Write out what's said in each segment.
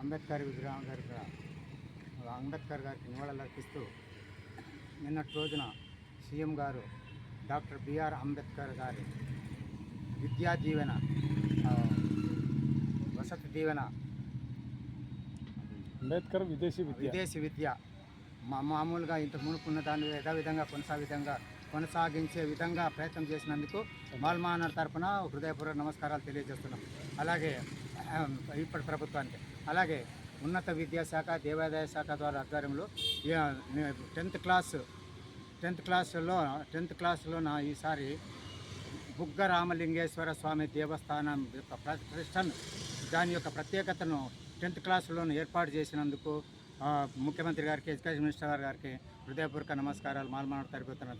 అంబేద్కర్ విగ్రహం గారికి అంబేద్కర్ గారికి నివాళులర్పిస్తూ నిన్నటి రోజున సీఎం గారు డాక్టర్ బిఆర్ అంబేద్కర్ గారి విద్యా దీవెన వసతి దీవెన అంబేద్కర్ విదేశీ విద్య మామూలుగా ఇంత మునుకున్న దాన్ని యథావిధంగా కొనసాగించే విధంగా ప్రయత్నం చేసినందుకు మాల్మానర్ తరఫున హృదయపూర్వక నమస్కారాలు తెలియజేస్తున్నాం. అలాగే ఇప్పటి ప్రభుత్వానికి, అలాగే ఉన్నత విద్యాశాఖ దేవాదాయ శాఖ ద్వారా ఆధ్వర్యంలో 10th క్లాస్లో ఈసారి బుగ్గ రామలింగేశ్వర స్వామి దేవస్థానం యొక్క ప్రతిష్టను, దాని యొక్క ప్రత్యేకతను 10th క్లాస్లో ఏర్పాటు చేసినందుకు ముఖ్యమంత్రి గారికి, ఎడ్యుకేషన్ మినిస్టర్ గారికి హృదయపూర్వక నమస్కారాలు మాల్మానర్ తరపున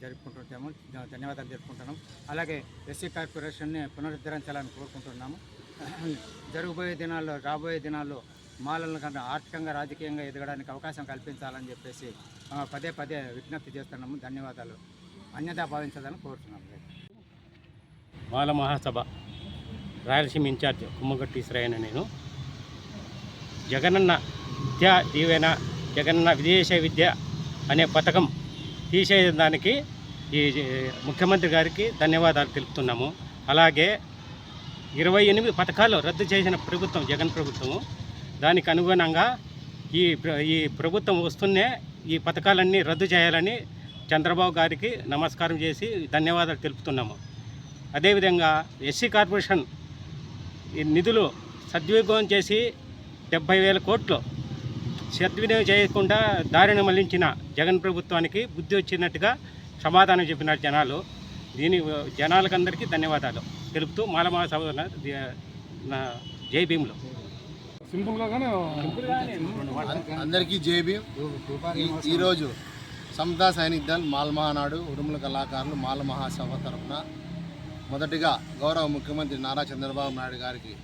జరుపుకుంటున్నాము, ధన్యవాదాలు జరుపుకుంటున్నాం. అలాగే ఎస్సీ కార్పొరేషన్ని పునరుద్ధరించాలని కోరుకుంటున్నాము. రాబోయే దినాల్లో మాలలను కన్నా ఆర్థికంగా రాజకీయంగా ఎదగడానికి అవకాశం కల్పించాలని చెప్పేసి పదే విజ్ఞప్తి చేస్తున్నాము. ధన్యవాదాలు. అన్యతా భావించదని కోరుతున్నాము. మాల మహాసభ రాయలసీమ ఇన్ఛార్జ్ కుమ్మగట్టి ఈశ్వరయ్య. నేను జగనన్న విద్యా దీవెన, జగనన్న విదేశ విద్య అనే పథకం తీసేయడానికి ఈ ముఖ్యమంత్రి గారికి ధన్యవాదాలు తెలుపుతున్నాము. అలాగే 28 పథకాలు రద్దు చేసిన ప్రభుత్వం జగన్ ప్రభుత్వము, దానికి అనుగుణంగా ఈ ప్రభుత్వం వస్తూనే ఈ పథకాలన్నీ రద్దు చేయాలని చంద్రబాబు గారికి నమస్కారం చేసి ధన్యవాదాలు తెలుపుతున్నాము. అదేవిధంగా ఎస్సీ కార్పొరేషన్ ఈ నిధులు సద్వినియోగం చేసి 70,000 కోట్లు సద్వినియోగం చేయకుండా దారిని మళ్లించిన జగన్ ప్రభుత్వానికి బుద్ధి వచ్చినట్టుగా సమాధానం చెప్పినారు జనాలు. జనాలకందరికీ ధన్యవాదాలు తెలుపుతూ మాలమహాసభ జై భీములు. అందరికీ జై భీమ్. ఈరోజు సమతా సైనిక్ దళ్ మాల్మహానాడు ఉరుముల కళాకారులు మాల మహాసభ తరఫున మొదటిగా గౌరవ ముఖ్యమంత్రి నారా చంద్రబాబు నాయుడు గారికి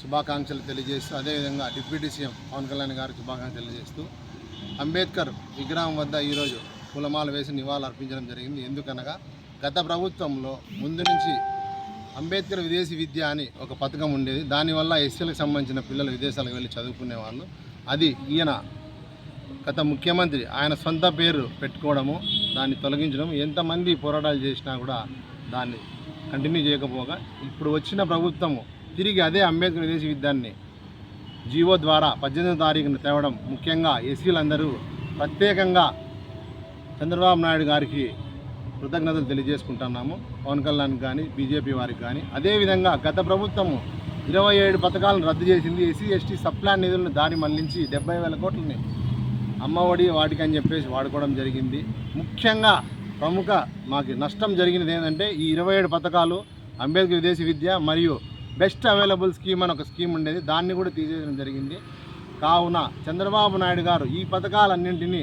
శుభాకాంక్షలు తెలియజేస్తూ, అదేవిధంగా డిప్యూటీ సీఎం పవన్ కళ్యాణ్ గారికి శుభాకాంక్షలు తెలియజేస్తూ అంబేద్కర్ విగ్రహం వద్ద ఈరోజు పూలమాల వేసి నివాళులు అర్పించడం జరిగింది. ఎందుకనగా గత ప్రభుత్వంలో ముందు నుంచి అంబేద్కర్ విదేశీ విద్య అని ఒక పథకం ఉండేది. దానివల్ల ఎస్సీలకు సంబంధించిన పిల్లలు విదేశాలకు వెళ్ళి చదువుకునేవాళ్ళు. అది ఈయన గత ముఖ్యమంత్రి ఆయన సొంత పేరు పెట్టుకోవడము, దాన్ని తొలగించడం, ఎంతమంది పోరాటాలు చేసినా కూడా దాన్ని కంటిన్యూ చేయకపోగా ఇప్పుడు వచ్చిన ప్రభుత్వము తిరిగి అదే అంబేద్కర్ విదేశీ విద్యాన్ని జీవో ద్వారా 18వ తారీఖున తేవడం, ముఖ్యంగా ఎస్సీలందరూ ప్రత్యేకంగా చంద్రబాబు నాయుడు గారికి కృతజ్ఞతలు తెలియజేసుకుంటున్నాము. పవన్ కళ్యాణ్ కానీ బీజేపీ వారికి కానీ. అదేవిధంగా గత ప్రభుత్వము 27 పథకాలను రద్దు చేసింది. ఎస్సీ ఎస్టీ సప్లాన్ నిధులను దారి మళ్లించి 70,000 కోట్లని అమ్మఒడి వాటికి అని చెప్పేసి వాడుకోవడం జరిగింది. ముఖ్యంగా మాకు నష్టం జరిగినది ఏంటంటే ఈ 27 పథకాలు అంబేద్కర్ విదేశీ విద్య మరియు బెస్ట్ అవైలబుల్ స్కీమ్ అని ఒక స్కీమ్ ఉండేది, దాన్ని కూడా తీసేయడం జరిగింది. కావున చంద్రబాబు నాయుడు గారు ఈ పథకాలన్నింటినీ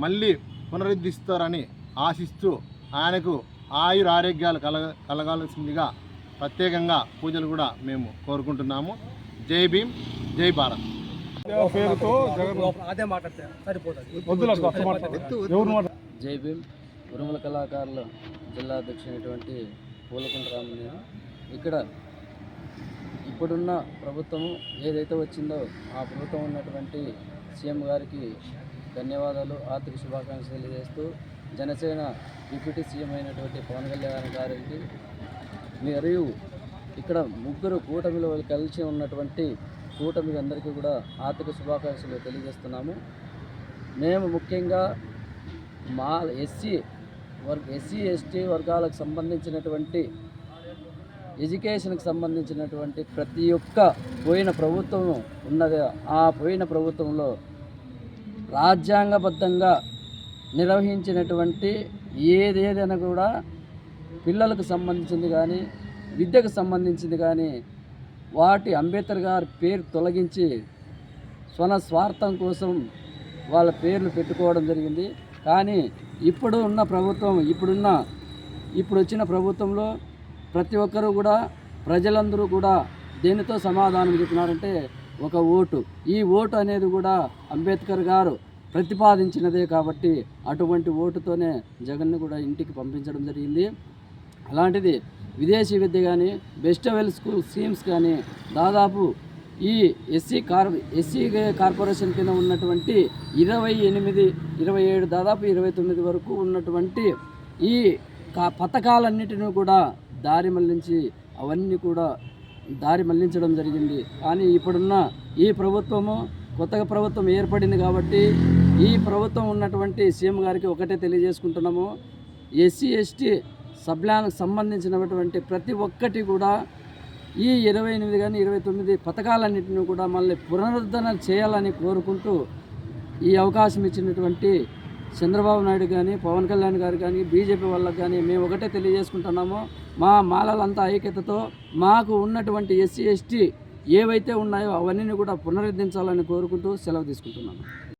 మళ్ళీ పునరుద్ధరిస్తారని ఆశిస్తూ ఆయనకు ఆరోగ్యాలు కలగాల్సిందిగా ప్రత్యేకంగా పూజలు కూడా మేము కోరుకుంటున్నాము. జై భీమ్, జై భారత్. జై భీమ్. ఉరుముల కళాకారుల జిల్లా అధ్యక్షుడైనటువంటి పూలకుంట రామని. ఇక్కడ ఇప్పుడున్న ప్రభుత్వము ఏదైతే వచ్చిందో ఆ ప్రభుత్వం ఉన్నటువంటి సీఎం గారికి ధన్యవాదాలు, ఆర్థిక శుభాకాంక్షలు తెలియజేస్తూ జనసేన డిప్యూటీ సీఎం అయినటువంటి పవన్ కళ్యాణ్ గారికి మరియు ఇక్కడ ముగ్గురు కూటమిలో కలిసి ఉన్నటువంటి కూటమి అందరికీ కూడా ఆర్థిక శుభాకాంక్షలు తెలియజేస్తున్నాము. మేము ముఖ్యంగా మా ఎస్సీ ఎస్టీ వర్గాలకు సంబంధించినటువంటి ఎడ్యుకేషన్కి సంబంధించినటువంటి ప్రతి ఒక్క పోయిన ప్రభుత్వం ఉన్నది. ఆ పోయిన ప్రభుత్వంలో రాజ్యాంగబద్ధంగా నిర్వహించినటువంటి ఏదేదైనా కూడా పిల్లలకు సంబంధించింది కానీ విద్యకు సంబంధించింది కానీ వాటి అంబేద్కర్ గారి పేరు తొలగించి స్వార్థం కోసం వాళ్ళ పేర్లు పెట్టుకోవడం జరిగింది. కానీ ఇప్పుడు వచ్చిన ప్రభుత్వంలో ప్రతి ఒక్కరూ కూడా ప్రజలందరూ కూడా దేనితో సమాధానం చెప్పినారంటే ఒక ఓటు. ఈ ఓటు అనేది కూడా అంబేద్కర్ గారు ప్రతిపాదించినదే కాబట్టి అటువంటి ఓటుతోనే జగన్ను కూడా ఇంటికి పంపించడం జరిగింది. అలాంటిది విదేశీ విద్య కానీ బెస్ట్ అవైలబుల్ స్కీమ్స్ కానీ దాదాపు ఈ ఎస్సీ కార్పొరేషన్ కింద ఉన్నటువంటి 28, 27 దాదాపు 29 వరకు ఉన్నటువంటి ఈ పథకాలన్నిటిని కూడా దారి మళ్లించి అవన్నీ కూడా దారి మళ్లించడం జరిగింది. కానీ ఇప్పుడున్న ఈ ప్రభుత్వము కొత్తగా ప్రభుత్వం ఏర్పడింది కాబట్టి ఈ ప్రభుత్వం ఉన్నటువంటి సీఎం గారికి ఒకటే తెలియజేసుకుంటున్నాము, ఎస్సీ ఎస్టీ సబ్లాన్కు సంబంధించినటువంటి ప్రతి ఒక్కటి కూడా ఈ 28 కానీ 29 పథకాలన్నింటినీ కూడా మళ్ళీ పునరుద్ధరణ చేయాలని కోరుకుంటూ ఈ అవకాశం ఇచ్చినటువంటి చంద్రబాబు నాయుడు కానీ పవన్ కళ్యాణ్ గారు కానీ బీజేపీ వాళ్ళకి కానీ మేము ఒకటే తెలియజేసుకుంటున్నాము, మా మాలలంతా ఐక్యతతో మాకు ఉన్నటువంటి ఎస్సీ ఎస్టీ ఏవైతే ఉన్నాయో అవన్నీ కూడా పునరుద్ధరించాలని కోరుకుంటూ సెలవు తీసుకుంటున్నాను.